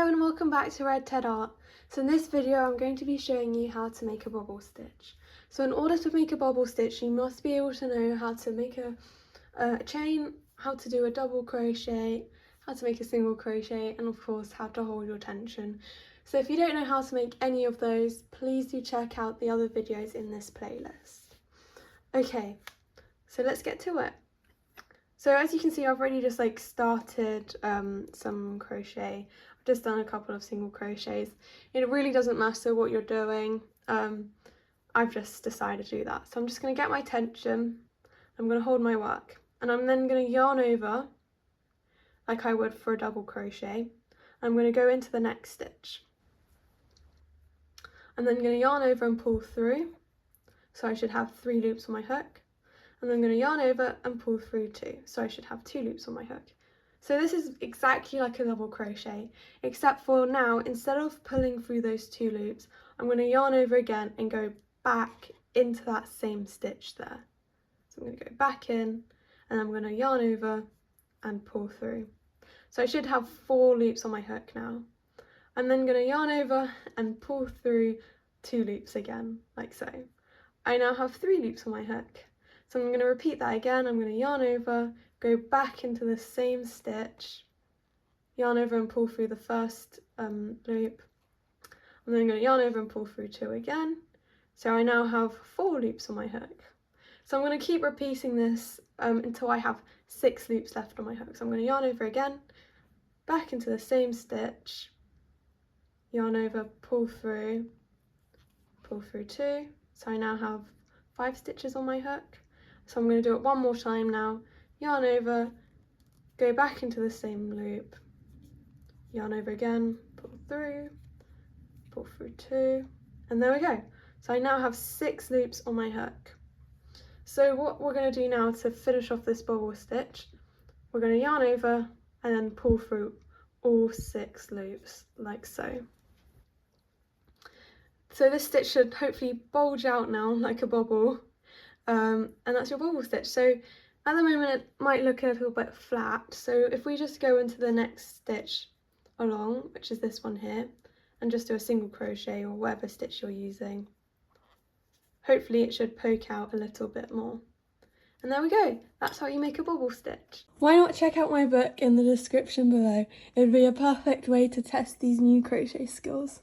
Hello and welcome back to Red Ted Art. So in this video I'm going to be showing you how to make a bobble stitch. So in order to make a bobble stitch you must be able to know how to make a chain, how to do a double crochet, how to make a single crochet, and of course how to hold your tension. So if you don't know how to make any of those, please do check out the other videos in this playlist. Okay, so let's get to it. So as you can see, I've already just started some crochet. I've just done a couple of single crochets. It really doesn't matter what you're doing. I've just decided to do that. So I'm just going to get my tension. I'm going to hold my work, and I'm then going to yarn over like I would for a double crochet. I'm going to go into the next stitch. I'm then going to yarn over and pull through. So I should have 3 loops on my hook. And then I'm going to yarn over and pull through 2, so I should have 2 loops on my hook. So this is exactly like a double crochet, except for now, instead of pulling through those 2 loops, I'm going to yarn over again and go back into that same stitch there. So I'm going to go back in, and I'm going to yarn over and pull through. So I should have 4 loops on my hook now. I'm then going to yarn over and pull through 2 loops again, like so. I now have 3 loops on my hook. So I'm going to repeat that again. I'm going to yarn over, go back into the same stitch, yarn over and pull through the first loop. I'm then going to yarn over and pull through 2 again. So I now have 4 loops on my hook. So I'm going to keep repeating this until I have 6 loops left on my hook. So I'm going to yarn over again, back into the same stitch, yarn over, pull through 2. So I now have 5 stitches on my hook. So I'm going to do it one more time now, yarn over, go back into the same loop, yarn over again, pull through 2, and there we go. So I now have 6 loops on my hook. So what we're going to do now to finish off this bobble stitch, we're going to yarn over and then pull through all 6 loops, like so. So this stitch should hopefully bulge out now like a bobble. And that's your bobble stitch. So at the moment it might look a little bit flat, so if we just go into the next stitch along, which is this one here, and just do a single crochet or whatever stitch you're using, hopefully it should poke out a little bit more. And there we go, that's how you make a bobble stitch. Why not check out my book in the description below? It would be a perfect way to test these new crochet skills.